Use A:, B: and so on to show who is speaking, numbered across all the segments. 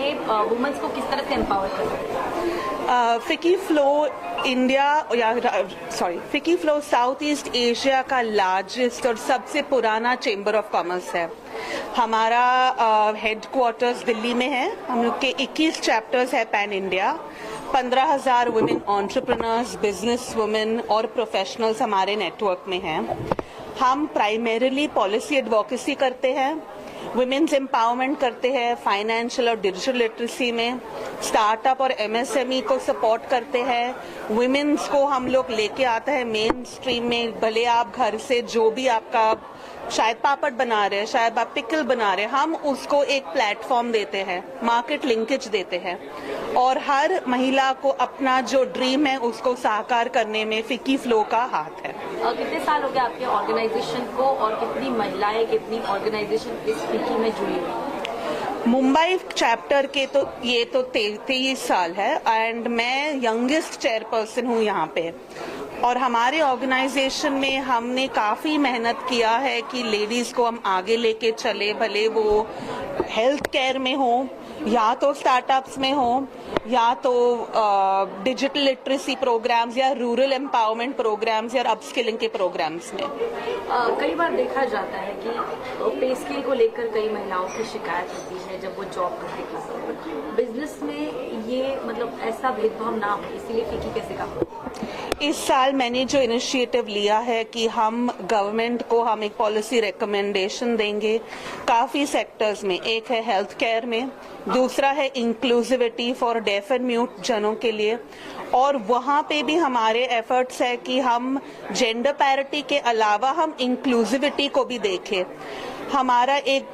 A: में वुमेन्स को किस तरह से एम्पावर करें?
B: फिकी फ्लो फिकी फ्लो साउथ ईस्ट एशिया का लार्जेस्ट और सबसे पुराना चेंबर ऑफ कॉमर्स है। हमारा हेडक्वार्टर्स दिल्ली में है। हम लोग के 21 चैप्टर्स है pan India. 15,000 women entrepreneurs, business women और प्रोफेशनल्स हमारे नेटवर्क में हैं। हम प्राइमरीली पॉलिसी एडवोकेसी करते हैं, वुमेन्स एम्पावरमेंट करते हैं, फाइनेंशियल और डिजिटल लिटरेसी में, स्टार्टअप और एमएसएमई को सपोर्ट करते हैं। वुमेन्स को हम लोग लेके आते हैं मेन स्ट्रीम में। भले आप घर से जो भी आपका शायद पापड़ बना रहे हैं, शायद आप पिकल बना रहे हैं, हम उसको एक प्लेटफॉर्म देते हैं, मार्केट लिंकेज देते हैं और हर महिला को अपना जो ड्रीम है उसको साकार करने में फिकी फ्लो का हाथ है।
A: कितने साल हो गए आपके ऑर्गेनाइजेशन को और कितनी महिलाएं, कितनी ऑर्गेनाइजेशन इस फिकी में जुड़ी हुई?
B: मुंबई चैप्टर के तो ये तो 23 साल है एंड मैं यंगेस्ट चेयरपर्सन हूँ यहाँ पे। और हमारे ऑर्गेनाइजेशन में हमने काफी मेहनत किया है कि लेडीज को हम आगे लेके चले, भले वो हेल्थ केयर में हो या तो स्टार्टअप्स में हो या तो डिजिटल लिटरेसी प्रोग्राम्स या रूरल एम्पावरमेंट प्रोग्राम्स या अपस्किलिंग के प्रोग्राम्स में।
A: कई बार देखा जाता है कि पे स्केल को लेकर कई महिलाओं की शिकायत होती है जब वो जॉब करते हैं। बिजनेस में ये मतलब ऐसा भेदभाव ना हो, इसीलिए फिकी कैसे काम करती है?
B: इस साल मैंने जो इनिशिएटिव लिया है कि हम गवर्नमेंट को हम एक पॉलिसी रिकमेंडेशन देंगे काफी सेक्टर्स में। एक है हेल्थ केयर में, दूसरा है inclusivity for deaf and mute जनों के लिए, और वहाँ पे भी हमारे एफर्ट्स है कि हम जेंडर पैरिटी के अलावा हम इंक्लूसिविटी को भी देखें। हमारा एक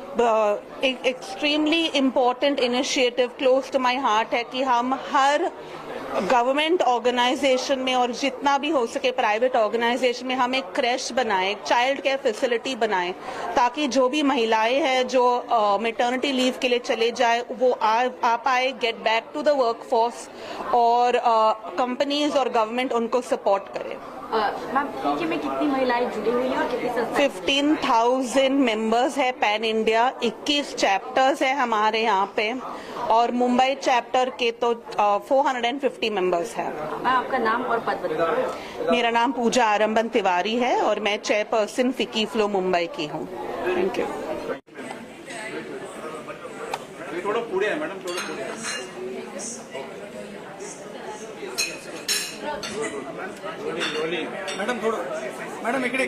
B: extremely important initiative close to my heart है कि हम हर गवर्नमेंट ऑर्गेनाइजेशन में और जितना भी हो सके प्राइवेट ऑर्गेनाइजेशन में हम एक क्रेश बनाए, एक चाइल्ड केयर फैसिलिटी बनाए, ताकि जो भी महिलाएं हैं जो मैटरनिटी लीव के लिए चले जाए वो आ पाए, get back to the workforce, और कंपनीज और गवर्नमेंट उनको सपोर्ट करे।
A: मैम, फिकी में कितनी महिलाएं जुड़ी हुई हैं और कितनी संस्थाएं?
B: 15,000 मेंबर्स है पैन इंडिया। 21 चैप्टर्स है हमारे यहाँ पे और मुंबई चैप्टर के तो 450 मेंबर्स है।
A: मैम, आपका नाम और पद बताइए।
B: मेरा नाम पूजा आरंबन तिवारी है और मैं चेयरपर्सन फिकी फ्लो मुंबई की हूँ। Thank you.
C: थोड़ा पूरे है मैडम, थोड़ा पूरे मैडम, थोड़ा मैडम इकडे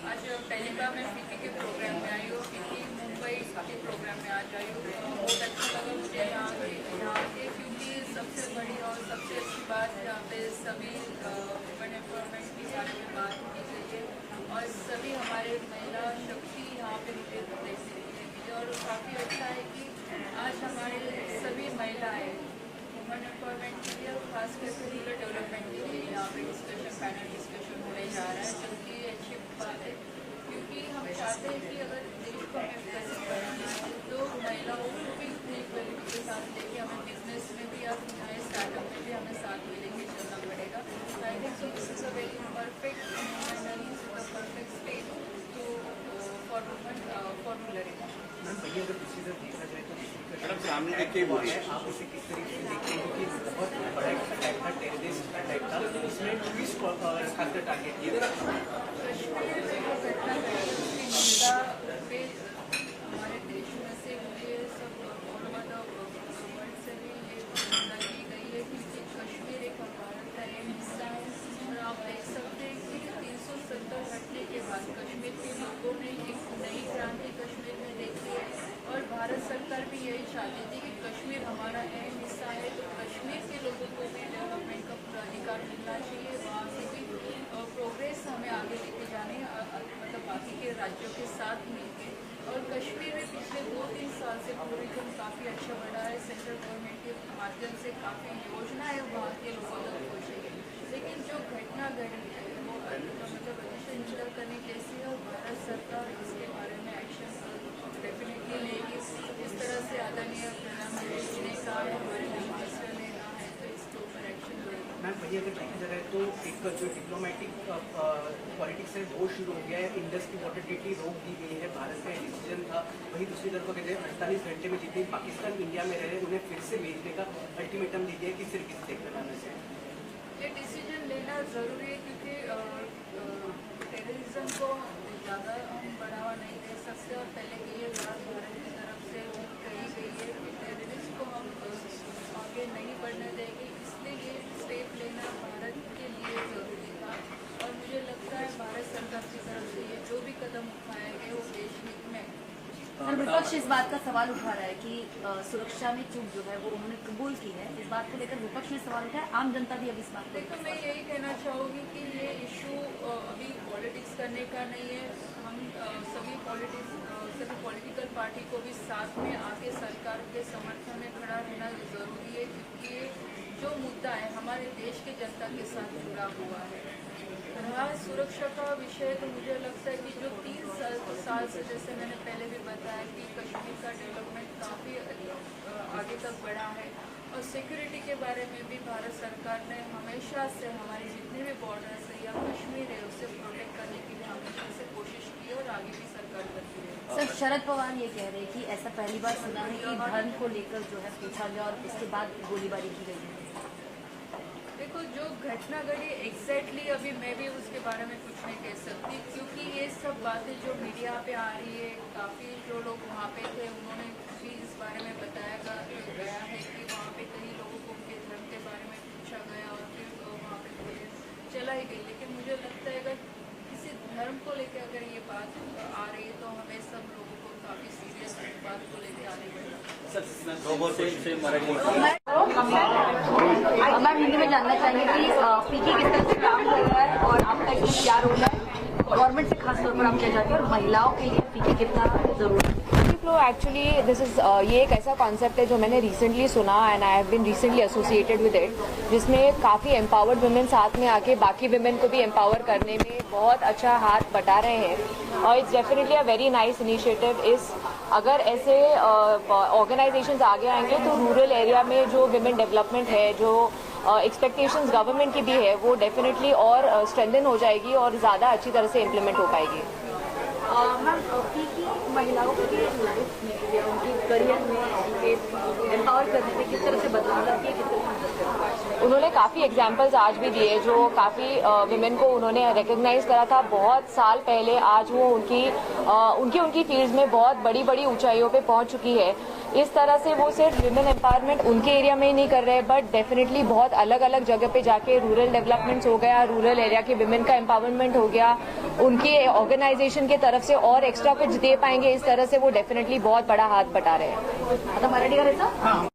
D: आज पहली बार मैं फिकी के प्रोग्राम में आई हूँ, फिकी मुंबई के प्रोग्राम में आज आई हूँ। बहुत अच्छा लगा मुझे यहाँ के क्योंकि सबसे बड़ी और सबसे अच्छी बात यहाँ पे सभी वुमेन एम्पावरमेंट के बारे में बात की गई है और सभी हमारे महिला शक्ति यहाँ पे मुझे देखने मिली और काफ़ी अच्छा है कि आज हमारे सभी महिलाएँ वुमेन एम्पावरमेंट के लिए और खासकर रूरल डेवलपमेंट के लिए यहाँ पे डिस्कशन, पैनल डिस्कशन होने जा रहा है, जो कि अच्छी बात है क्योंकि हम चाहते हैं कि अगर देश को हमें विकसित करना है तो महिलाओं को भी इक्वलिटी के साथ लेके हमें बिजनेस में भी या चाहे स्टार्टअप में भी हमें साथ में लेके चलना पड़ेगा। I think so this is a very perfect perfect state to for women for rural area.
C: Madam सामने देख के बोलिए।
E: आप उसे किस तरीके से देखते हैं कि बहुत बड़ा अटैक था, टेररिस्ट अटैक था, उसमें पुलिस को खासकर टारगेट किया। हमारे देश में से मुझे सब वर्ल्ड से भी ये घटना की गई है कि कश्मीर एक भारत का एक हिस्सा है और आप देख सकते हैं कि 370 हटने के बाद कश्मीर के लोगों ने एक नई क्रांति कश्मीर में देखी है और भारत सरकार भी यही चाहती थी कि कश्मीर हमारा अहम हिस्सा है तो कश्मीर के लोगों को भी डेवलपमेंट का पूरा अधिकार मिलना चाहिए, वहाँ से भी प्रोग्रेस हमें आगे लेके जाने मतलब बाकी के राज्यों के साथ मिलकर। और कश्मीर में पिछले 2-3 साल से टूरिज्म काफ़ी अच्छा बढ़ा है, सेंट्रल गवर्नमेंट के माध्यम से काफ़ी योजनाएं वहाँ के लोगों तक पहुँची है, लेकिन जो घटना घटी है वो मतलब निंदा करने जैसी है और भारत सरकार इसके बारे में एक्शन डेफिनेटली लेगी। इस तरह से आदरणीय प्रधानमंत्री जी ने कहा है, हमारे होम मिनिस्टर ने कहा है, तो इसके ऊपर एक्शन लेगी।
F: ऑलरेडी अगर देखा जाए तो एक जो डिप्लोमेटिक पॉलिटिक्स है वो शुरू हो गया है। इंडस की वाटर ट्रीटी रोक दी गई है, भारत का डिसीजन था। वहीं दूसरी तरफ अगर 48 घंटे में जितने पाकिस्तान इंडिया में रह रहे उन्हें फिर से भेजने का अल्टीमेटम दे दिया है कि सिर्फ किस देखने लाने से।
D: ये डिसीजन लेना ज़रूरी है क्योंकि टेररिज्म को ज़्यादा हम बढ़ावा नहीं दे सकते और पहले की ये बात भारत की तरफ से कही गई है कि टेररिस्ट को हम आगे नहीं बढ़ने देंगे, इसलिए ये स्टेप लेना भारत के लिए ज़रूरी था। और मुझे लगता है भारत सरकार की तरफ से ये जो भी कदम उठाए गए वो देश हित में।
A: सर, विपक्ष इस बात का सवाल उठा रहा है कि सुरक्षा में चूक जो है वो उन्होंने कबूल की है। इस बात को लेकर विपक्ष ने सवाल उठाया, आम जनता भी अब इस बात को
D: देखो, मैं यही कहना चाहूँगी कि ये इशू अभी पॉलिटिक्स करने का नहीं है। हम सभी पॉलिटिकल पार्टी को भी साथ में आके सरकार के समर्थन में खड़ा रहना ज़रूरी है क्योंकि जो मुद्दा है हमारे देश के जनता के साथ जुड़ा हुआ है। रहा सुरक्षा का विषय तो मुझे लगता है कि जो 3 साल से, जैसे मैंने पहले भी बताया कि कश्मीर का डेवलपमेंट काफ़ी आगे तक बढ़ा है और सिक्योरिटी के बारे में भी भारत सरकार ने हमेशा से हमारे जितने भी बॉर्डर्स है या कश्मीर है उसे प्रोटेक्ट करने के लिए हमेशा से कोशिश की और आगे भी सरकार करती है।
A: सर, शरद पवार ये कह रहे हैं कि ऐसा पहली बार सुना है कि धर्म को लेकर जो है पूछा गया और उसके बाद गोलीबारी की गई है।
D: देखो, जो घटना घटी एग्जैक्टली अभी मैं भी उसके बारे में कुछ नहीं कह सकती क्योंकि ये सब बातें जो मीडिया पे आ रही है, काफ़ी जो लोग वहाँ पे थे उन्होंने भी इस बारे में बताया गया है कि वहाँ पे कई लोगों को उनके धर्म के बारे में पूछा गया और फिर वहाँ पे चलाई गई। लेकिन मुझे लगता है अगर किसी धर्म को लेकर अगर ये बात आ रही है तो हमें सब लोगों को काफ़ी सीरियस बात को लेकर आगे बढ़ना।
A: मैम, हिंदी में जानना चाहेंगे कि पीके किस तरह से काम कर रहा है और आपका इसमें क्या रोल है, गवर्नमेंट से खास तौर पर आप क्या चाहते हैं और महिलाओं के लिए पीके कितना जरूरी है?
G: फ्लो एक्चुअली दिस इज ये एक ऐसा कॉन्सेप्ट है जो मैंने रिसेंटली सुना and I have been recently associated with it, जिसमें काफ़ी एम्पावर्ड वुमेन साथ में आके बाकी वुमेन को भी एम्पावर करने में बहुत अच्छा हाथ बटा रहे हैं और it's definitely a very nice initiative. इस अगर ऐसे ऑर्गेनाइजेशंस आगे आएंगे तो रूरल एरिया में जो वुमेन डेवलपमेंट है, जो एक्सपेक्टेशंस गवर्नमेंट की भी है, वो डेफिनेटली और स्ट्रेंथन हो जाएगी और ज़्यादा अच्छी तरह से इम्प्लीमेंट हो पाएगी।
A: मैम, पीके महिलाओं के लाइफ में या उनके करियर में एम्पावर करने में किस तरह से बदलाव लाती है, किस तरह से मदद करती है?
G: उन्होंने काफ़ी एग्जाम्पल्स आज भी दिए जो काफ़ी विमेन को उन्होंने रिकग्नाइज करा था बहुत साल पहले। आज वो उनकी फील्ड में बहुत बड़ी बड़ी ऊंचाइयों पे पहुंच चुकी है। इस तरह से वो सिर्फ विमेन एम्पावरमेंट उनके एरिया में ही नहीं कर रहे बट डेफिनेटली बहुत अलग अलग जगह पे जाके रूरल डेवलपमेंट्स हो गया, रूरल एरिया के विमेन का एम्पावरमेंट हो गया, उनके ऑर्गेनाइजेशन की तरफ से और एक्स्ट्रा कुछ दे पाएंगे, इस तरह से वो डेफिनेटली बहुत बड़ा हाथ बटा रहे हैं।
A: आता मराठी करायचं?